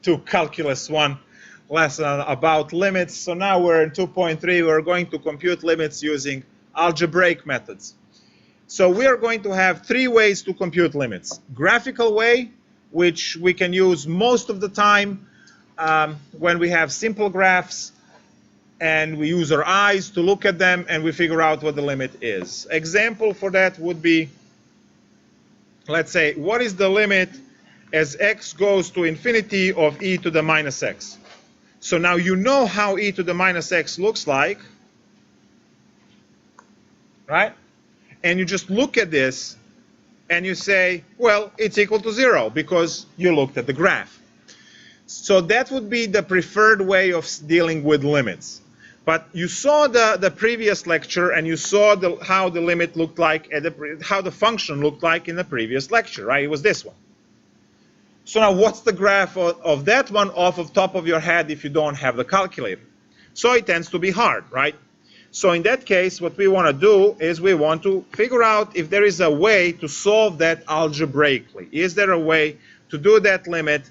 to Calculus 1 lesson about limits. So now we're in 2.3. We're going to compute limits using algebraic methods. So we are going to have three ways to compute limits. Graphical way, which we can use most of the time when we have simple graphs and we use our eyes to look at them and we figure out what the limit is. Example for that would be, let's say, what is the limit as x goes to infinity of e to the minus x? So now you know how e to the minus x looks like, right? And you just look at this and you say, well, it's equal to 0 because you looked at the graph. So that would be the preferred way of dealing with limits. But you saw the previous lecture and you saw how the limit looked like, how the function looked like in the previous lecture, right? It was this one. So now what's the graph of that one off of top of your head if you don't have the calculator? So it tends to be hard, right? So in that case, what we want to do is we want to figure out if there is a way to solve that algebraically. Is there a way to do that limit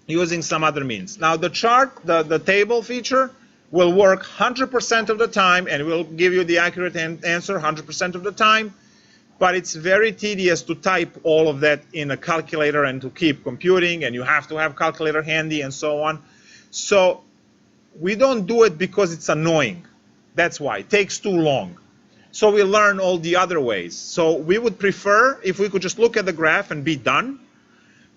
using some other means? Now the chart, the table feature, will work 100% of the time and will give you the accurate answer 100% of the time. But it's very tedious to type all of that in a calculator and to keep computing, and you have to have calculator handy and so on. So we don't do it because it's annoying. That's why. It takes too long. So we learn all the other ways. So we would prefer if we could just look at the graph and be done.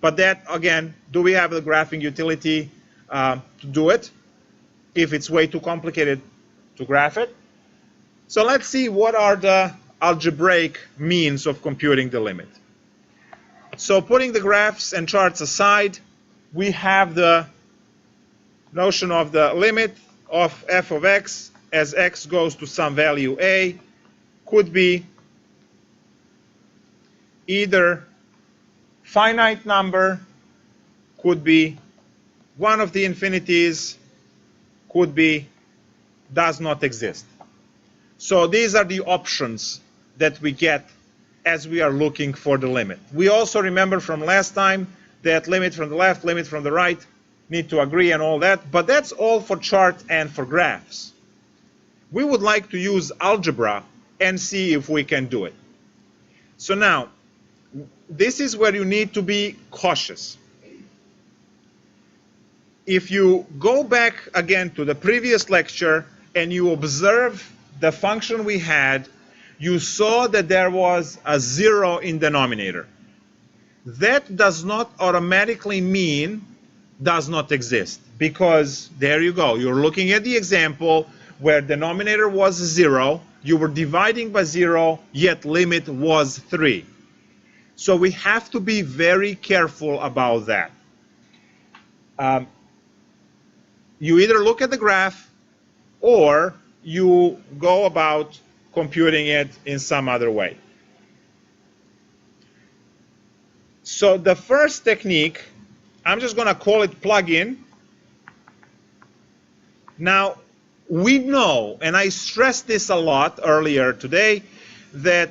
But that, again, do we have the graphing utility to do it if it's way too complicated to graph it? So let's see what are the algebraic means of computing the limit. So putting the graphs and charts aside, we have the notion of the limit of f of x as x goes to some value a could be either finite number, could be one of the infinities, could be does not exist. So these are the options that we get as we are looking for the limit. We also remember from last time that limit from the left, limit from the right need to agree and all that, but that's all for chart and for graphs. We would like to use algebra and see if we can do it. So now, this is where you need to be cautious. If you go back again to the previous lecture and you observe the function we had, you saw that there was a 0 in denominator. That does not automatically mean does not exist, because there you go. You're looking at the example where denominator was 0, you were dividing by 0, yet limit was 3. So we have to be very careful about that. You either look at the graph or you go about computing it in some other way. So the first technique, I'm just going to call it plug-in. Now, we know, and I stressed this a lot earlier today, that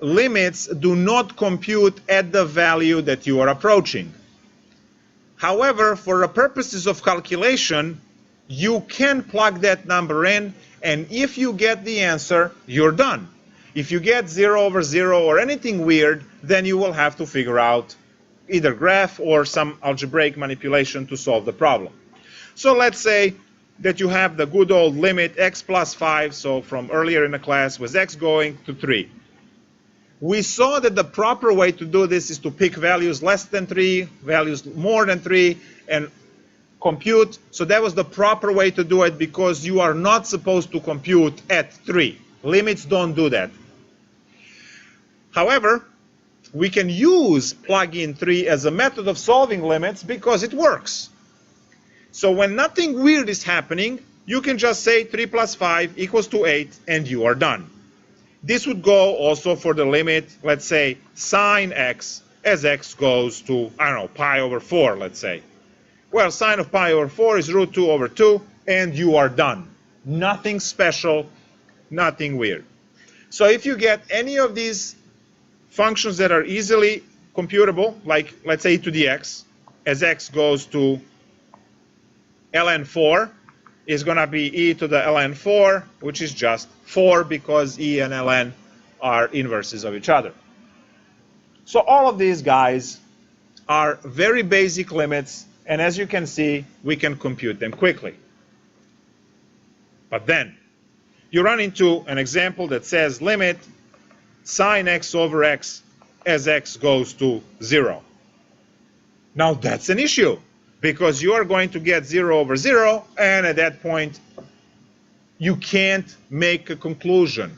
limits do not compute at the value that you are approaching. However, for the purposes of calculation, you can plug that number in, and if you get the answer, you're done. If you get 0 over 0 or anything weird, then you will have to figure out either graph or some algebraic manipulation to solve the problem. So let's say that you have the good old limit x plus 5, so from earlier in the class was x going to 3. We saw that the proper way to do this is to pick values less than 3, values more than 3, and compute. So that was the proper way to do it, because you are not supposed to compute at 3. Limits don't do that. However, we can use plug-in 3 as a method of solving limits because it works. So when nothing weird is happening, you can just say 3 plus 5 equals to 8 and you are done. This would go also for the limit, let's say, sine x as x goes to, I don't know, pi over 4, let's say. Well, sine of pi over 4 is root 2 over 2, and you are done. Nothing special, nothing weird. So if you get any of these functions that are easily computable, like let's say e to the x, as x goes to ln 4 is going to be e to the ln 4, which is just 4 because e and ln are inverses of each other. So all of these guys are very basic limits, and as you can see, we can compute them quickly. But then you run into an example that says limit sine x over x as x goes to 0. Now that's an issue, because you are going to get 0 over 0, and at that point you can't make a conclusion.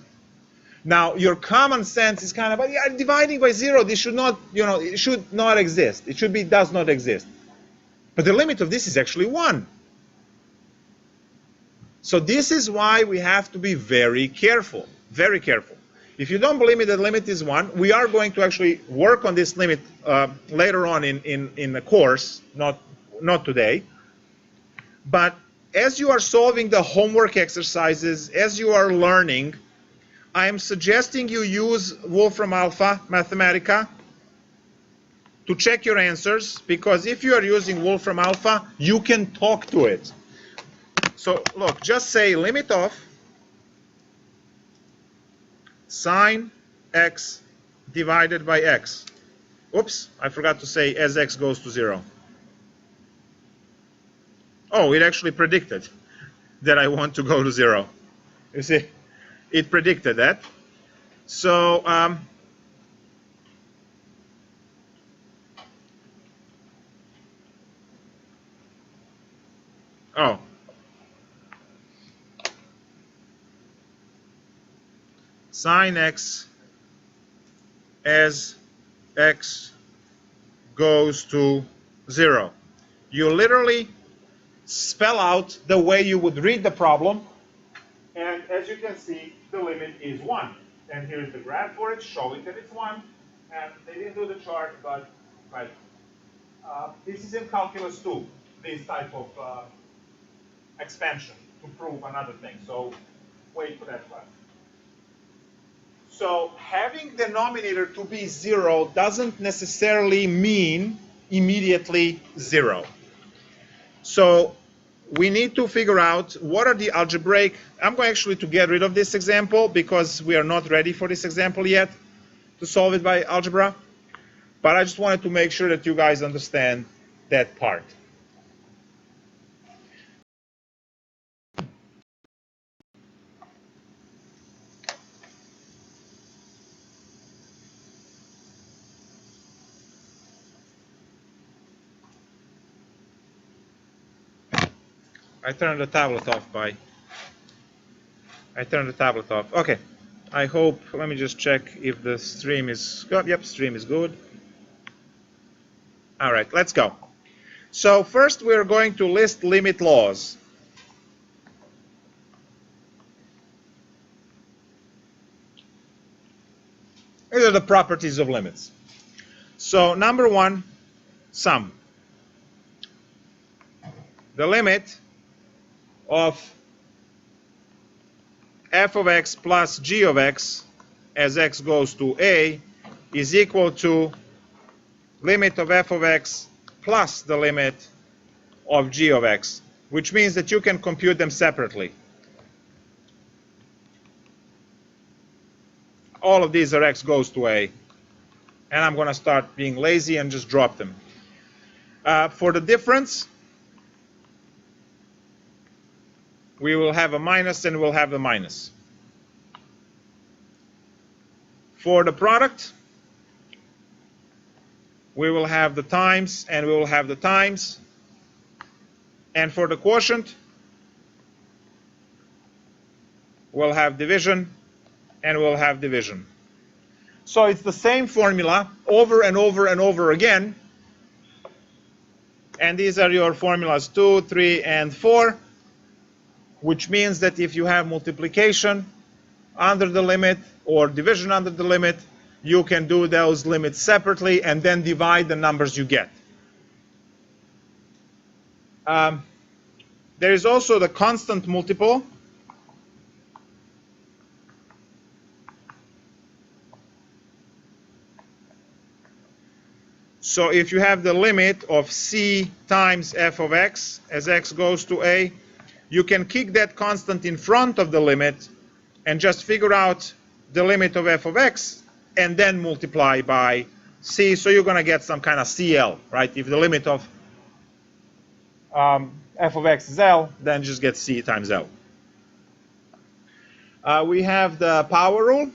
Now your common sense is kind of, yeah, dividing by 0, this should not, it should not exist. It should be does not exist. But the limit of this is actually 1. So this is why we have to be very careful, very careful. If you don't believe me that limit is 1, we are going to actually work on this limit later on in the course, not today. But as you are solving the homework exercises, as you are learning, I am suggesting you use Wolfram Alpha Mathematica to check your answers, because if you are using Wolfram Alpha, you can talk to it. So look, just say limit of sine x divided by x. Oops, I forgot to say as x goes to 0. Oh, it actually predicted that I want to go to 0. You see, it predicted that. So oh, sine x as x goes to 0. You literally spell out the way you would read the problem, and as you can see, the limit is 1. And here's the graph for it, showing that it's 1. And they didn't do the chart, but this is in calculus 2, this type of expansion to prove another thing. So wait for that class. So having the denominator to be 0 doesn't necessarily mean immediately 0. So we need to figure out what are the algebraic. I'm going actually to get rid of this example because we are not ready for this example yet to solve it by algebra. But I just wanted to make sure that you guys understand that part. I turned the tablet off Okay. I hope, let me just check if the stream is good. Yep, stream is good. All right, let's go. So first we're going to list limit laws. These are the properties of limits. So number 1, sum. The limit of f of x plus g of x as x goes to a is equal to limit of f of x plus the limit of g of x, which means that you can compute them separately. All of these are x goes to a, and I'm going to start being lazy and just drop them. For the difference, we will have a minus and we'll have the minus. For the product, we will have the times and we will have the times. And for the quotient, we'll have division and we'll have division. So it's the same formula over and over and over again. And these are your formulas 2, 3, and 4. Which means that if you have multiplication under the limit or division under the limit, you can do those limits separately and then divide the numbers you get. There is also the constant multiple. So if you have the limit of c times f of x as x goes to a, you can kick that constant in front of the limit and just figure out the limit of f of x and then multiply by c. So you're going to get some kind of CL, right? If the limit of f of x is L, then just get c times L. We have the power rule.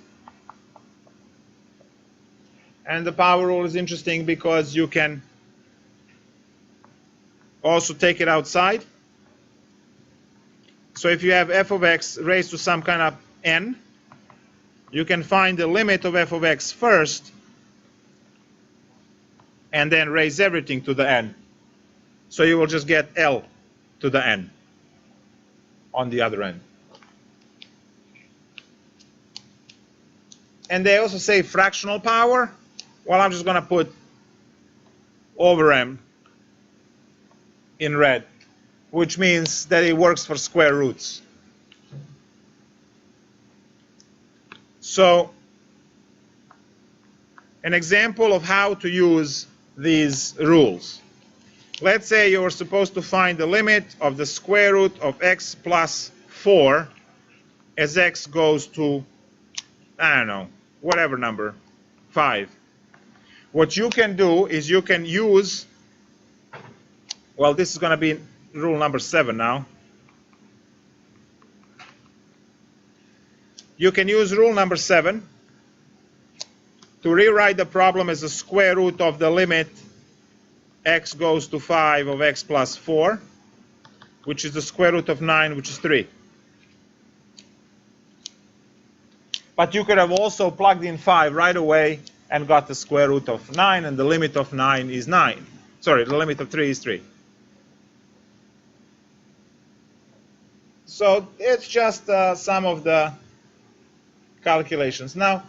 And the power rule is interesting because you can also take it outside. So if you have f of x raised to some kind of n, you can find the limit of f of x first and then raise everything to the n. So you will just get L to the n on the other end. And they also say fractional power. Well, I'm just going to put over m in red, which means that it works for square roots. So an example of how to use these rules. Let's say you were supposed to find the limit of the square root of x plus 4 as x goes to, I don't know, whatever number, 5. What you can do is you can use, well, this is going to be rule number 7 now. You can use rule number 7 to rewrite the problem as the square root of the limit x goes to 5 of x plus 4, which is the square root of 9, which is 3. But you could have also plugged in 5 right away and got the square root of 9, and the limit of 9 is 9. Sorry, the limit of 3 is 3. So it's just some of the calculations. Now,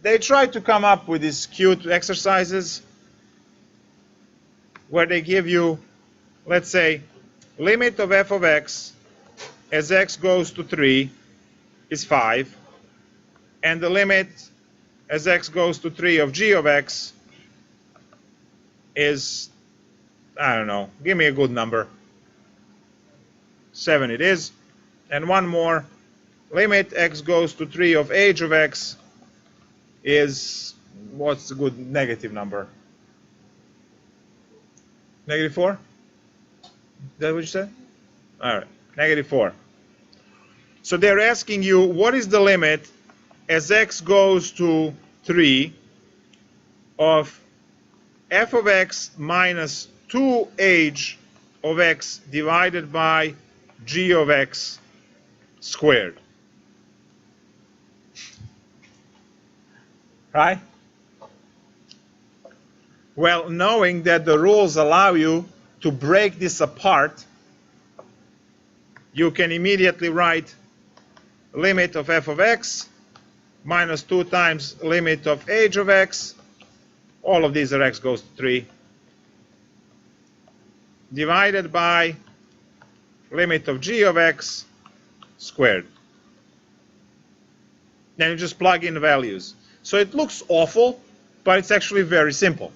they try to come up with these cute exercises where they give you, let's say, limit of f of x as x goes to 3 is 5, and the limit as x goes to 3 of g of x is, I don't know, give me a good number. 7 it is. And one more, limit x goes to 3 of h of x is, what's a good negative number? Negative 4? Is that what you said? All right, negative 4. So they're asking you, what is the limit as x goes to 3 of f of x minus 2h of x divided by g of x squared? Right? Well, knowing that the rules allow you to break this apart, you can immediately write limit of f of x minus 2 times limit of h of x, all of these are x goes to 3, divided by limit of g of x squared. Then you just plug in the values. So it looks awful, but it's actually very simple.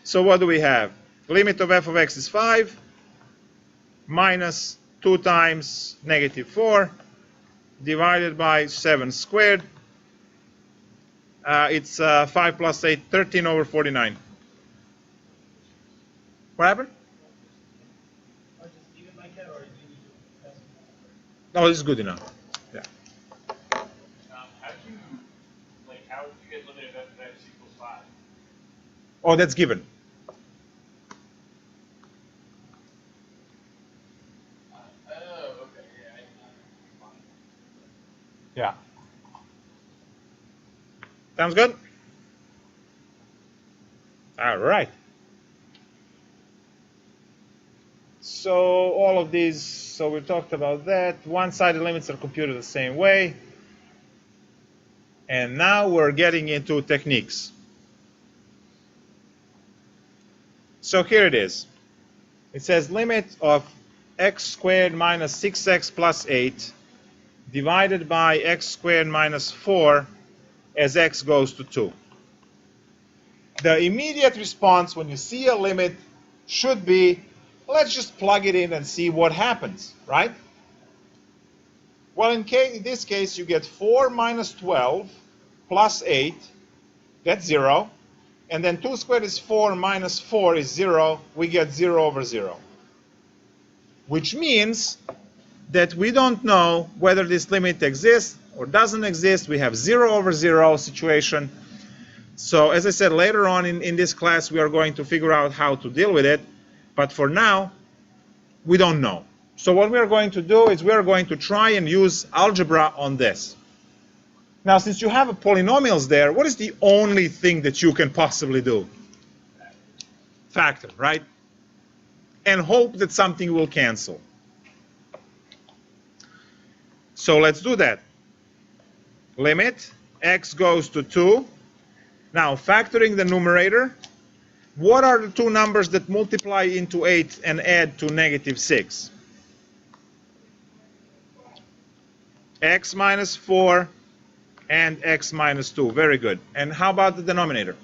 So what do we have? Limit of f of x is 5 minus 2 times negative 4 divided by 7 squared. It's 5 plus 8, 13 over 49. What happened? No, this is good enough. Yeah. How would you get limit of f of x equals 5? Oh, that's given. Okay, Yeah. Sounds good? All right. So all of these, so we talked about that. One-sided limits are computed the same way. And now we're getting into techniques. So here it is. It says limit of x squared minus 6x plus 8 divided by x squared minus 4 as x goes to 2. The immediate response when you see a limit should be, let's just plug it in and see what happens, right? Well, in this case, you get 4 minus 12 plus 8, that's 0. And then 2 squared is 4 minus 4 is 0. We get 0 over 0. Which means that we don't know whether this limit exists or doesn't exist. We have 0 over 0 situation. So as I said, later on in this class, we are going to figure out how to deal with it. But for now, we don't know. So what we are going to do is we are going to try and use algebra on this. Now, since you have polynomials there, what is the only thing that you can possibly do? Factor, right? And hope that something will cancel. So let's do that. Limit x goes to 2. Now, factoring the numerator, what are the two numbers that multiply into 8 and add to negative 6? X minus 4 and x minus 2. Very good. And how about the denominator?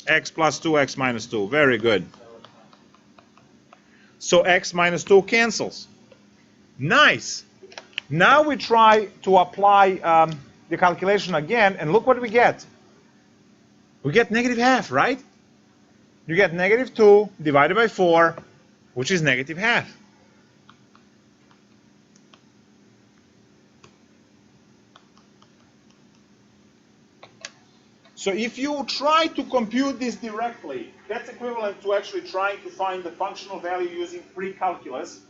X plus 2, x minus 2. Very good. So x minus 2 cancels. Nice. Now we try to apply the calculation again, and look what we get. We get negative half, right? You get negative 2 divided by 4, which is negative half. So if you try to compute this directly, that's equivalent to actually trying to find the functional value using pre-calculus.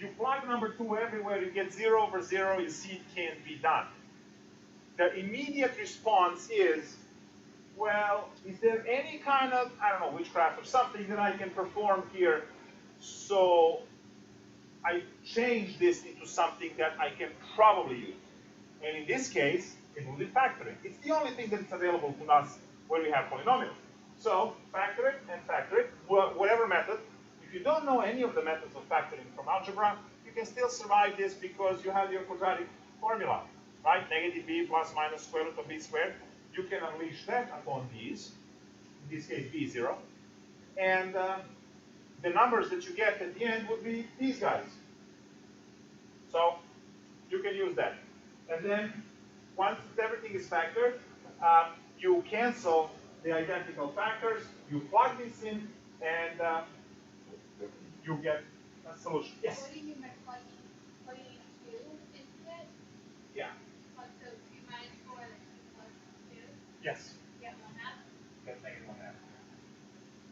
You plug number 2 everywhere, you get 0 over 0, you see it can't be done. The immediate response is, well, is there any kind of, I don't know, witchcraft or something that I can perform here so I change this into something that I can probably use? And in this case, it will be factoring. It's the only thing that's available to us when we have polynomials. So factor it and factor it, whatever method. If you don't know any of the methods of factoring from algebra, you can still survive this because you have your quadratic formula, right? Negative b plus minus square root of b squared. You can unleash that upon these, in this case b0. And the numbers that you get at the end would be these guys. So you can use that. And then once everything is factored, you cancel the identical factors, you plug this in, and you get a solution. Yes? What do you mean by plugging 2 into it? Yeah. So 2 minus 4 and 2 plus 2? Yes. Get 1/2? Get negative 1/2.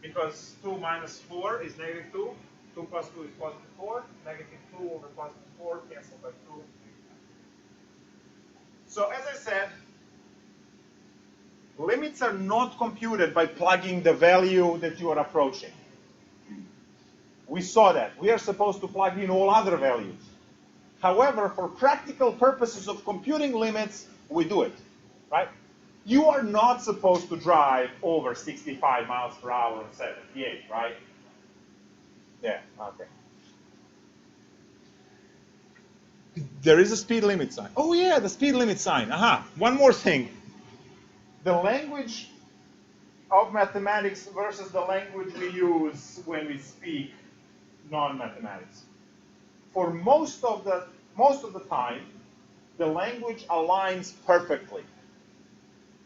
Because 2 minus 4 is negative 2, 2 plus 2 is positive 4, negative 2 over positive 4 canceled by 2. So as I said, limits are not computed by plugging the value that you are approaching. We saw that. We are supposed to plug in all other values. However, for practical purposes of computing limits, we do it, right? You are not supposed to drive over 65 miles per hour on 78, right? Yeah, okay. There is a speed limit sign. Oh yeah, the speed limit sign. Aha, one more thing. The language of mathematics versus the language we use when we speak non-mathematics. For most of the time, the language aligns perfectly.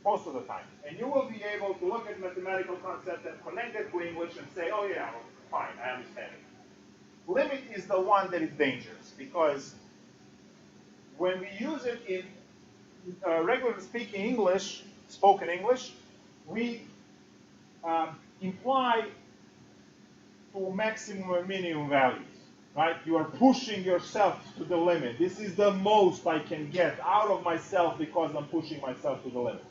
Most of the time. And you will be able to look at mathematical concepts and connect it to English and say, oh yeah, well, fine, I understand it. Limit is the one that is dangerous because when we use it in regular speaking English, spoken English, we imply to maximum and minimum values, right? You are pushing yourself to the limit. This is the most I can get out of myself because I'm pushing myself to the limit.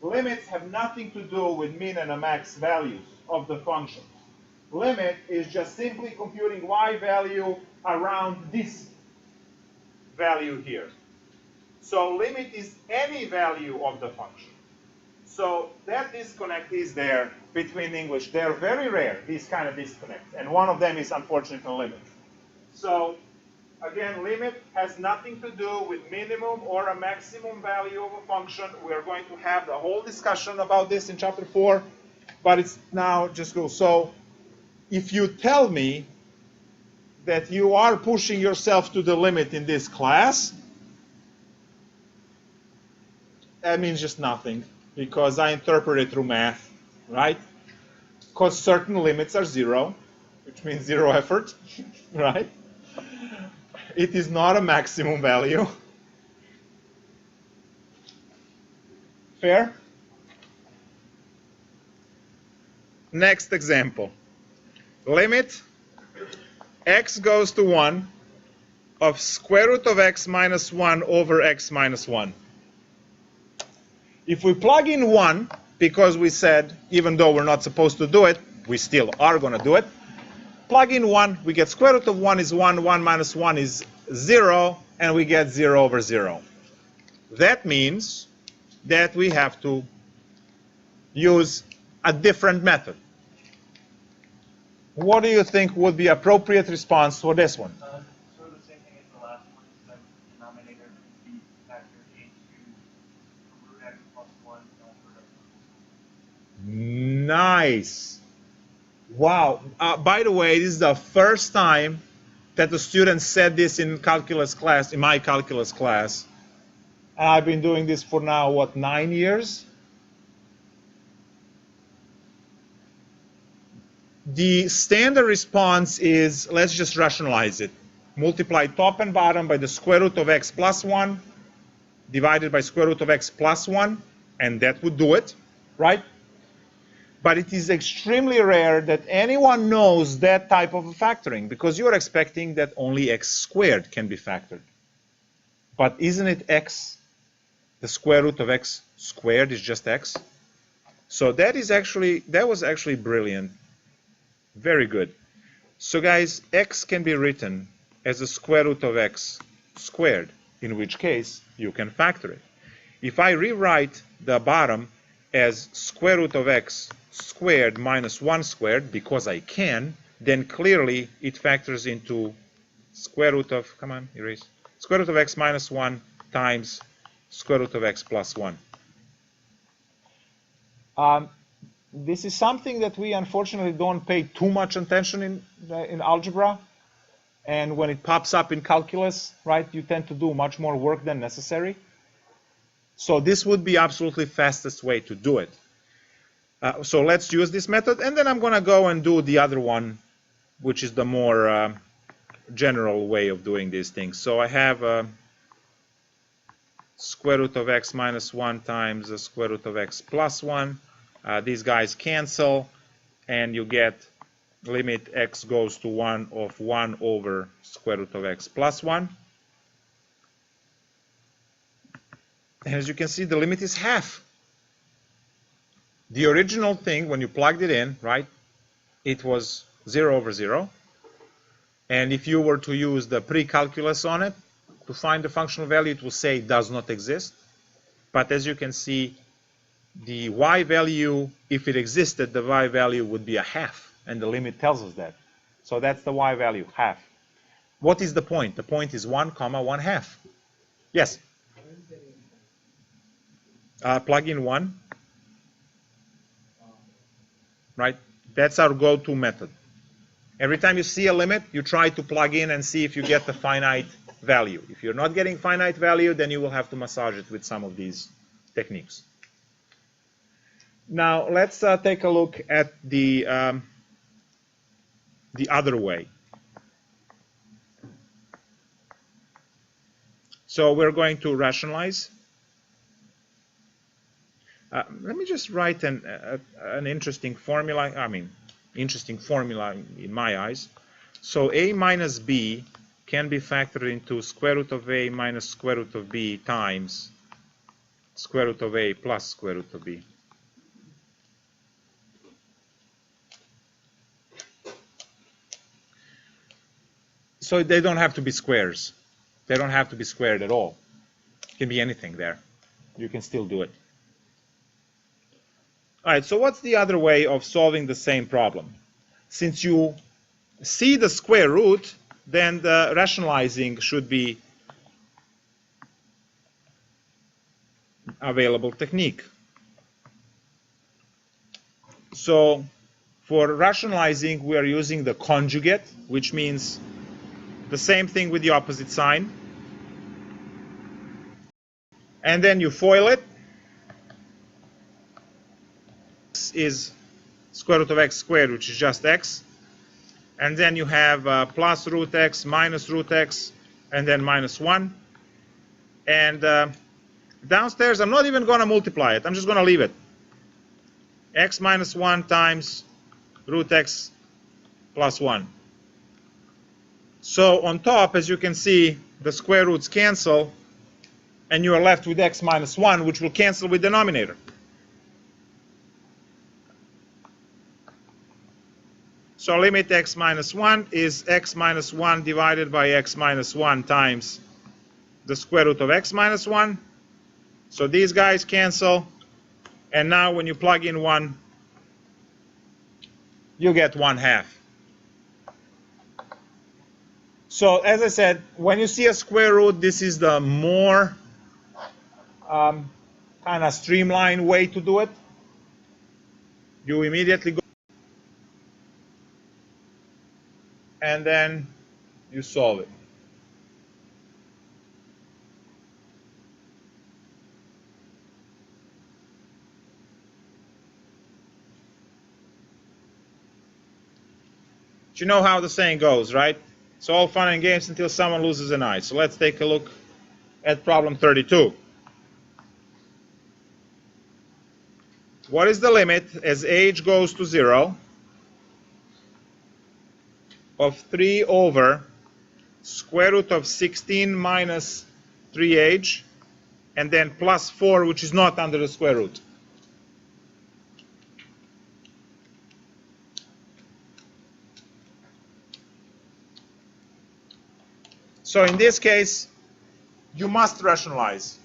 Limits have nothing to do with min and max values of the function. Limit is just simply computing y value around this value here. So limit is any value of the function. So that disconnect is there between English. They're very rare, these kind of disconnects. And one of them is unfortunately limit. So Again, limit has nothing to do with minimum or a maximum value of a function. We are going to have the whole discussion about this in chapter 4, but it's now just go. So if you tell me that you are pushing yourself to the limit in this class, that means just nothing, because I interpret it through math, right? Because certain limits are 0, which means 0 effort, right? It is not a maximum value. Fair? Next example. Limit x goes to 1 of square root of x minus 1 over x minus 1. If we plug in 1, because we said even though we're not supposed to do it, we still are going to do it. Plug in 1, we get square root of 1 is 1, 1 minus 1 is 0, and we get 0 over 0. That means that we have to use a different method. What do you think would be appropriate response for this one? Sort of the same thing as the last one, except the denominator would be factored into root x plus 1 over x. Nice. Wow. By the way, this is the first time that the student said this in calculus class, in my calculus class. And I've been doing this for now, what, 9 years? The standard response is, let's just rationalize it. Multiply top and bottom by the square root of x plus 1 divided by square root of x plus 1, and that would do it, right? But it is extremely rare that anyone knows that type of factoring, because you're expecting that only x squared can be factored. But isn't it x, the square root of x squared is just x? So that was actually brilliant. Very good. So guys, x can be written as the square root of x squared, in which case you can factor it. If I rewrite the bottom as square root of x squared minus 1 squared, because I can, then clearly it factors into square root of, come on, erase, square root of x minus 1 times square root of x plus 1. This is something that we unfortunately don't pay too much attention in algebra. And when it pops up in calculus, right, you tend to do much more work than necessary. So this would be absolutely fastest way to do it. So let's use this method, and then I'm going to go and do the other one, which is the more general way of doing these things. So I have square root of x minus 1 times the square root of x plus 1. These guys cancel, and you get limit x goes to 1 of 1 over square root of x plus 1. And as you can see, the limit is half. The original thing, when you plugged it in, right, it was 0 over 0. And if you were to use the pre-calculus on it to find the functional value, it will say it does not exist. But as you can see, the y value, if it existed, the y value would be a half. And the limit tells us that. So that's the y value, half. What is the point? The point is 1 comma 1 half. Yes? Plug in 1. Right? That's our go-to method. Every time you see a limit, you try to plug in and see if you get the finite value. If you're not getting finite value, then you will have to massage it with some of these techniques. Now, let's take a look at the other way. So we're going to rationalize. Let me just write an interesting formula. I mean, interesting formula in my eyes. So a minus b can be factored into square root of a minus square root of b times square root of a plus square root of b. So they don't have to be squares. They don't have to be squared at all. It can be anything there. You can still do it. All right, so what's the other way of solving the same problem? Since you see the square root, then the rationalizing should be available technique. So for rationalizing, we are using the conjugate, which means the same thing with the opposite sign. And then you FOIL it. This is square root of x squared, which is just x. And then you have plus root x, minus root x, and then minus 1. And downstairs, I'm not even going to multiply it. I'm just going to leave it. X minus 1 times root x plus 1. So on top, as you can see, the square roots cancel, and you are left with x minus 1, which will cancel with denominator. So limit x minus 1 is x minus 1 divided by x minus 1 times the square root of x minus 1. So these guys cancel. And now when you plug in 1, you get 1/2. So as I said, when you see a square root, this is the more kind of streamlined way to do it. You immediately go and then you solve it. But you know how the saying goes, right? It's all fun and games until someone loses an eye. So let's take a look at problem 32. What is the limit as age goes to 0 of 3 over square root of 16 minus 3age, and then plus 4, which is not under the square root? So in this case, you must rationalize.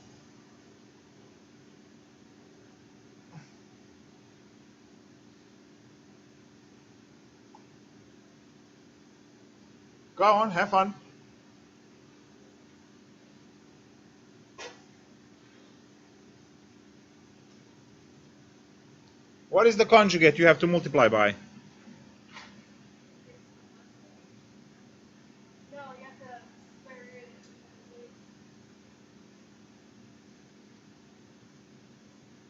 Go on, have fun. What is the conjugate you have to multiply by? No, you have to square root it.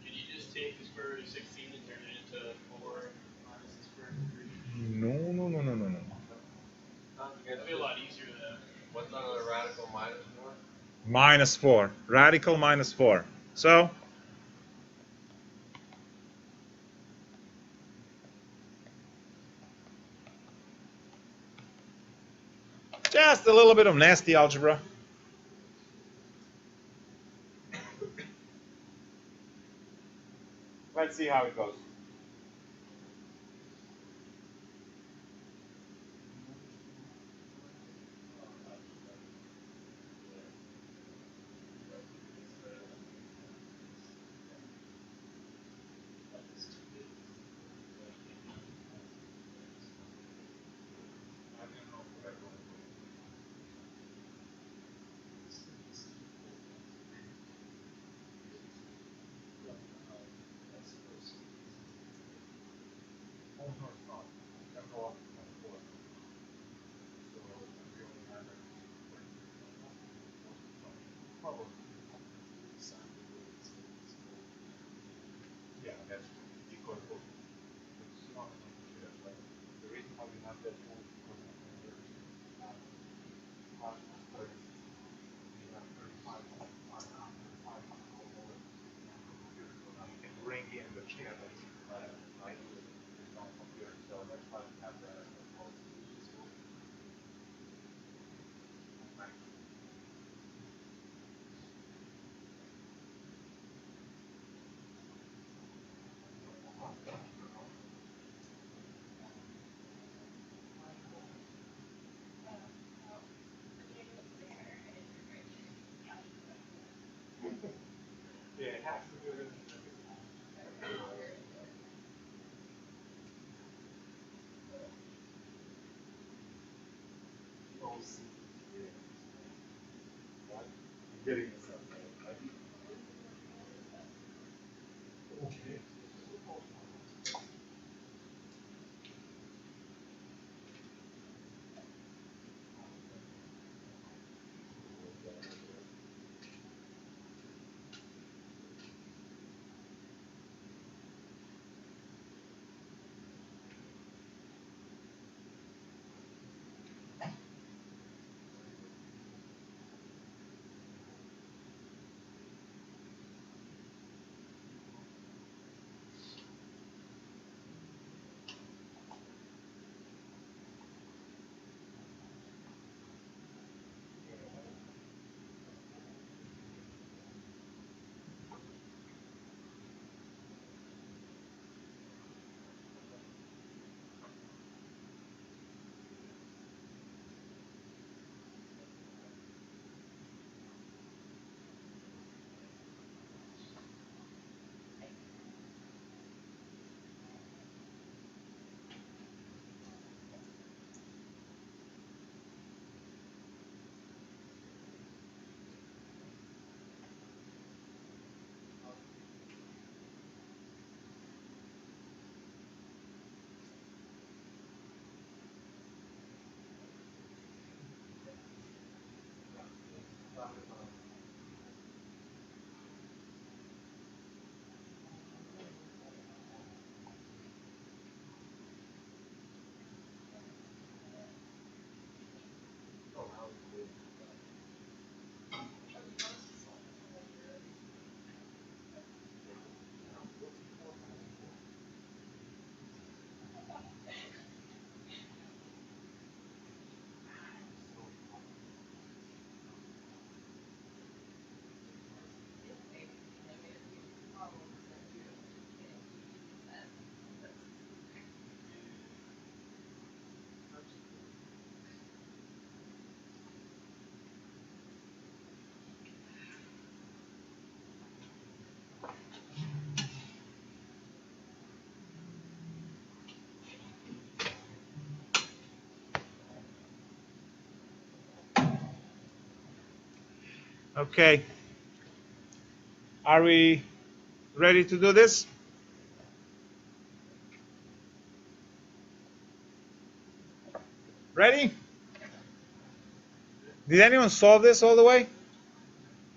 Can you just take the square root of 16 and turn it into 4 minus the square root of 3? No. That'd be a lot easier than. What's another radical minus 4? Minus 4. Radical minus 4. So just a little bit of nasty algebra. Let's see how it goes. Yeah, that's because it's not the reason why we have that rule because we have 35 so now you can bring in the chair that you like it's not computer, so that's why we have that. Okay. Are we ready to do this? Ready? Did anyone solve this all the way?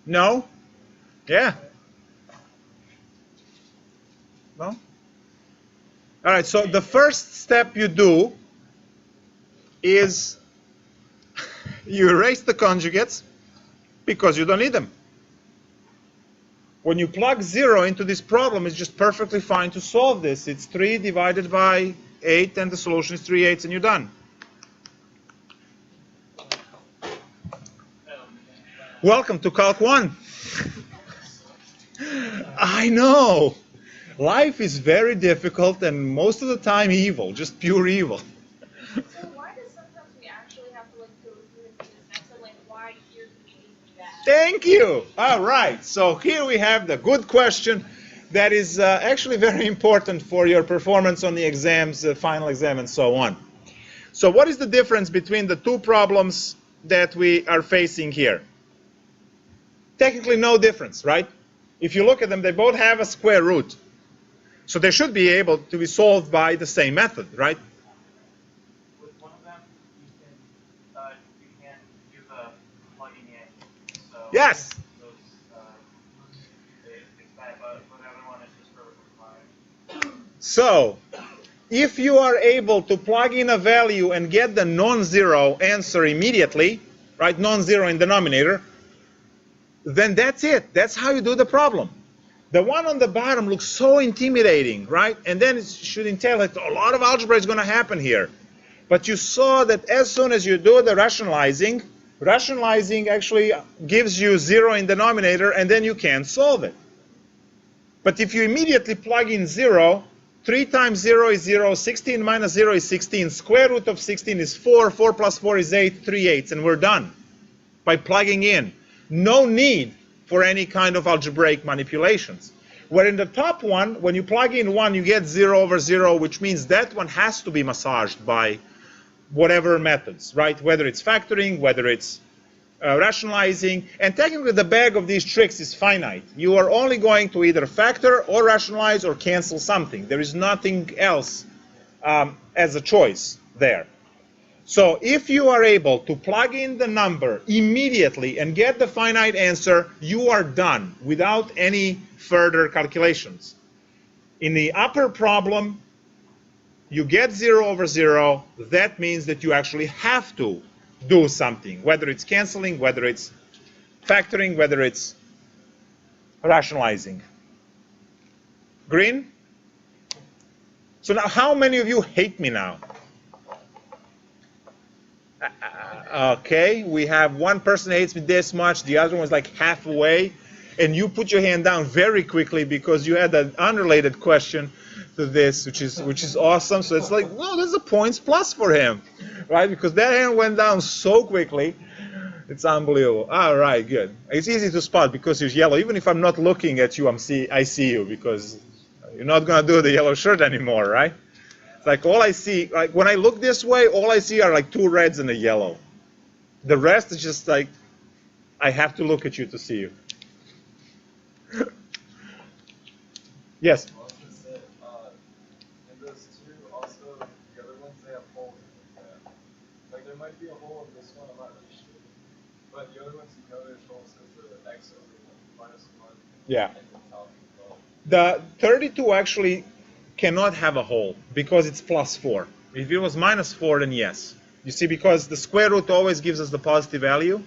No? Yeah? No? All right, so the first step you do is you erase the conjugates because you don't need them. When you plug 0 into this problem, it's just perfectly fine to solve this. It's 3 divided by 8, and the solution is 3/8, and you're done. Welcome to Calc 1. I know. Life is very difficult and most of the time evil, just pure evil. So why does sometimes we actually have to like go through and do this next and like why here do we need to do that? Thank you. All right. So here we have the good question that is actually very important for your performance on the exams, final exam, and so on. So what is the difference between the two problems that we are facing here? Technically no difference, right? If you look at them, they both have a square root. So they should be able to be solved by the same method, right? With one of them, you can do the plugging in. So Yes. those, it's bad, but the other one is just perfectly fine. So if you are able to plug in a value and get the non-zero answer immediately, right, non-zero in denominator, then that's it. That's how you do the problem. The one on the bottom looks so intimidating, right? And then it should entail that a lot of algebra is going to happen here. But you saw that as soon as you do the rationalizing, rationalizing actually gives you 0 in denominator, and then you can solve it. But if you immediately plug in 0, 3 times 0 is 0, 16 minus 0 is 16, square root of 16 is 4, 4 plus 4 is 8, 3/8, and we're done by plugging in. No need for any kind of algebraic manipulations. Where in the top one, when you plug in 1, you get 0 over 0, which means that one has to be massaged by whatever methods, right? Whether it's factoring, whether it's rationalizing, and technically the bag of these tricks is finite. You are only going to either factor or rationalize or cancel something. There is nothing else as a choice there. So if you are able to plug in the number immediately and get the finite answer, you are done without any further calculations. In the upper problem, you get 0 over 0. That means that you actually have to do something, whether it's canceling, whether it's factoring, whether it's rationalizing. Green? So now how many of you hate me now? Okay, we have one person hates me this much, the other one's like half away, and you put your hand down very quickly because you had an unrelated question to this, which is awesome. So it's like, well, there's a points plus for him, right? Because that hand went down so quickly. It's unbelievable. All right, good. It's easy to spot because you're yellow. Even if I'm not looking at you, I see you because you're not gonna do the yellow shirt anymore, right? It's like all I see, like when I look this way, all I see are like 2 reds and a yellow. The rest is just like, I have to look at you to see you. Yes? I was gonna say, in those two, also, the other ones, they have holes in the graph. Like, there might be a hole in this one, I'm not really sure. But the other ones, you know, there's holes because the x over 1 minus 1. Yeah. And the top as well. The 32 actually cannot have a hole because it's plus 4. If it was minus 4, then yes. You see, because the square root always gives us the positive value,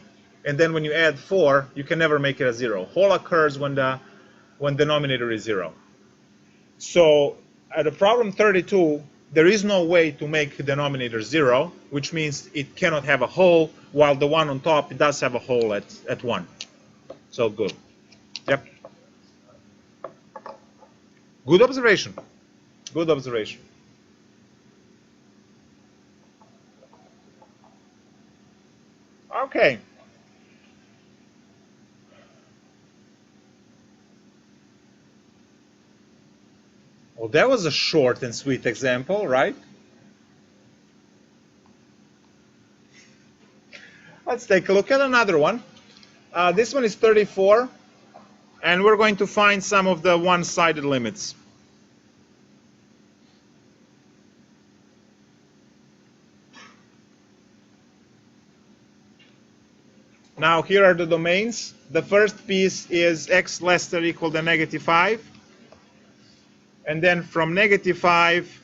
and then when you add 4, you can never make it a 0. Hole occurs when denominator is 0. So at the problem 32, there is no way to make denominator 0, which means it cannot have a hole, while the one on top, it does have a hole at 1. So good. Yep. Good observation. Good observation. Okay. Well, that was a short and sweet example, right? Let's take a look at another one. This one is 34, and we're going to find some of the one-sided limits. Now here are the domains. The first piece is x less than or equal to negative 5. And then from negative 5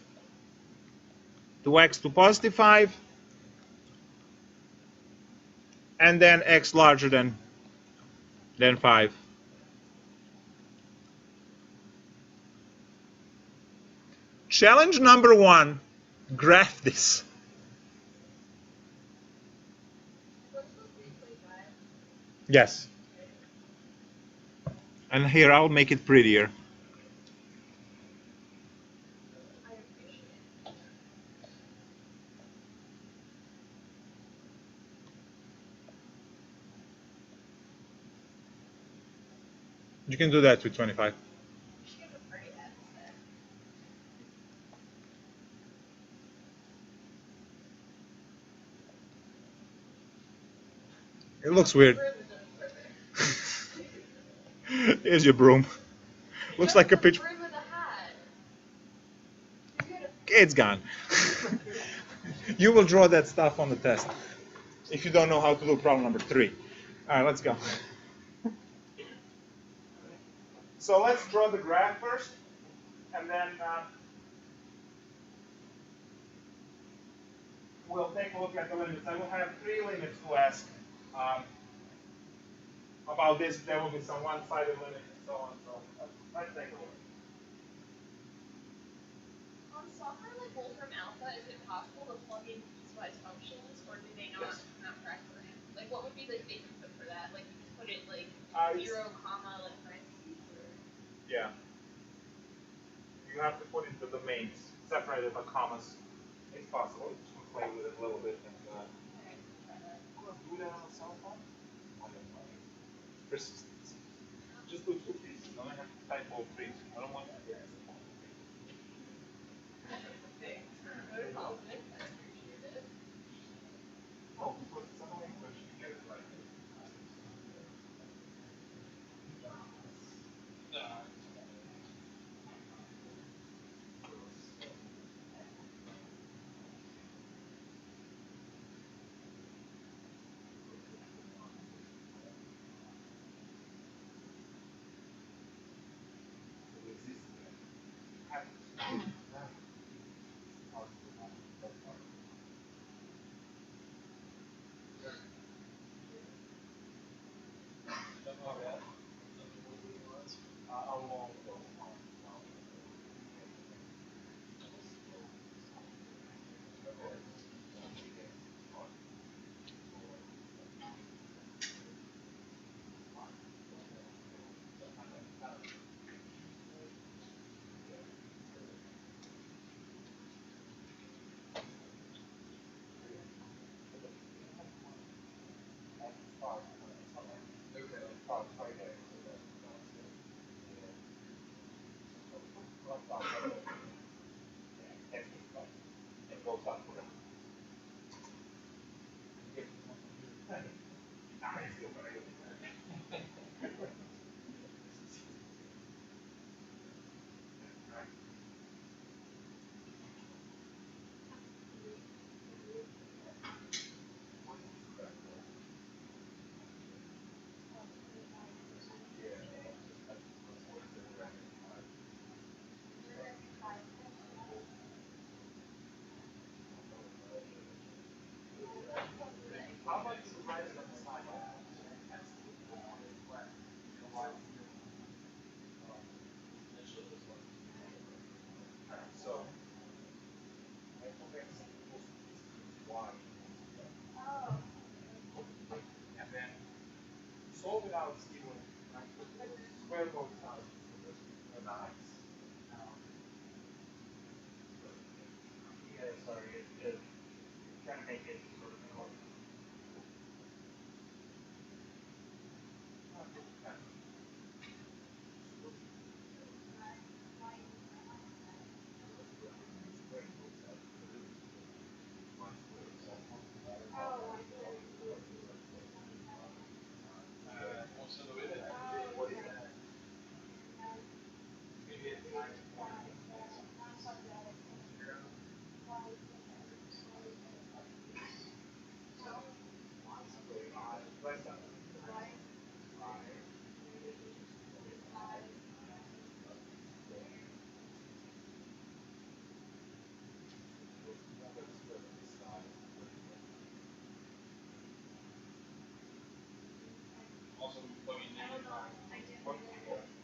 to x to positive 5. And then x larger than 5. Challenge number 1, graph this. Yes. And here I'll make it prettier. You can do that with 25. It looks weird. Here's your broom. Looks like a pitch. It's gone. You will draw that stuff on the test if you don't know how to do problem number 3. All right, let's go. So let's draw the graph first, and then we'll take a look at the limits. I will have 3 limits to ask about this. There will be some one-sided limits and so on. So let's take a look. On software like Wolfram Alpha, is it possible to plug in piecewise functions, or do they not factor in? Like, what would be the input for that? Like, you just put it like 0, comma, like parentheses, or? Yeah. You have to put in the domains separated by commas. It's possible. You just play with it a little bit. And, do that on a cell phone? Persistence. Just do 2 pieces. Don't have to type all 3. I don't want to get it. Yeah, sorry, trying to make it sort of an order.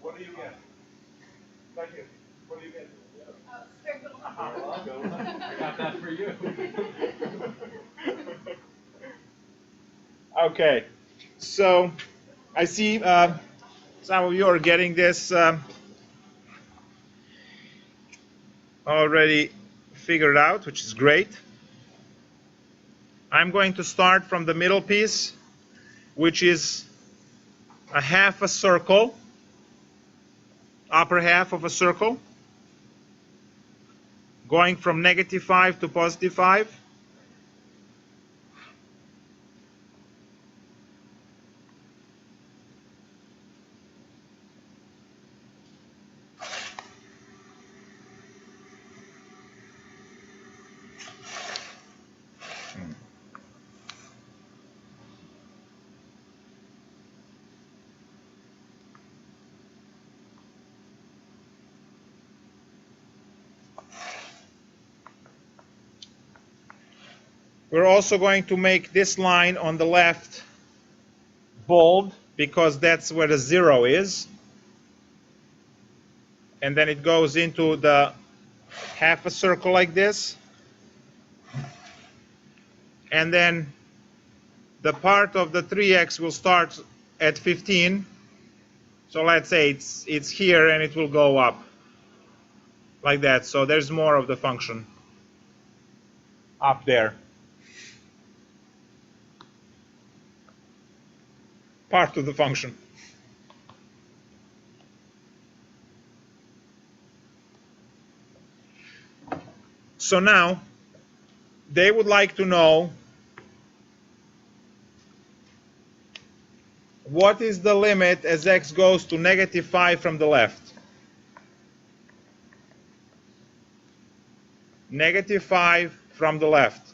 What do you get? Thank you. What do you get? I got that for you. Okay, so I see some of you are getting this already figured out, which is great. I'm going to start from the middle piece, which is a half a circle, upper half of a circle, going from -5 to +5. We're also going to make this line on the left bold, because that's where the 0 is. And then it goes into the half a circle like this. And then the part of the 3x will start at 15. So let's say it's here, and it will go up like that. So there's more of the function up there. Part of the function. So now they would like to know what is the limit as x goes to -5 from the left. -5 from the left.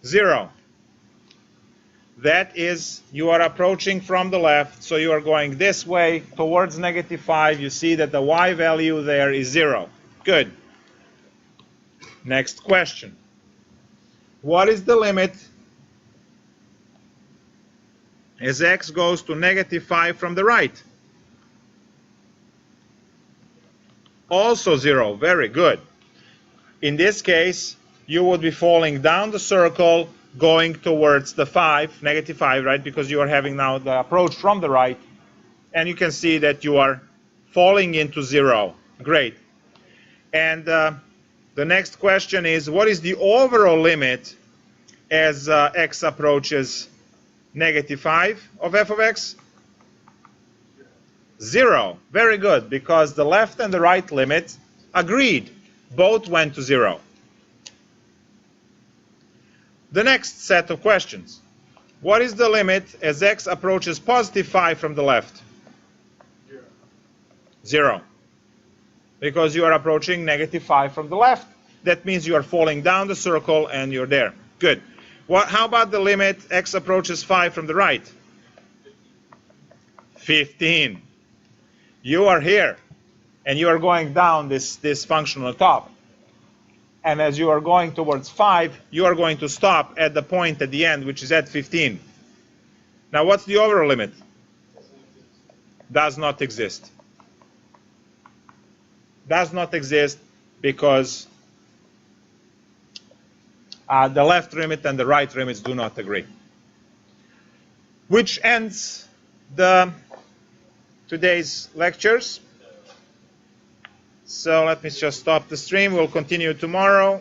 Zero. That is, you are approaching from the left, so you are going this way towards -5. You see that the y value there is 0. Good. Next question. What is the limit as x goes to -5 from the right? Also 0. Very good. In this case, you would be falling down the circle, going towards the -5, right? Because you are having now the approach from the right. And you can see that you are falling into 0. Great. And the next question is, what is the overall limit as x approaches -5 of f of x? 0. Very good, because the left and the right limit agreed. Both went to 0. The next set of questions. What is the limit as x approaches +5 from the left? 0. Because you are approaching -5 from the left. That means you are falling down the circle and you're there. Good. How about the limit x approaches 5 from the right? 15. You are here, and you are going down this function on the top. And as you are going towards 5, you are going to stop at the point at the end, which is at 15. Now, what's the overall limit? Does not exist. Does not exist because the left limit and the right limits do not agree. Which ends today's lectures. So let me just stop the stream. We'll continue tomorrow.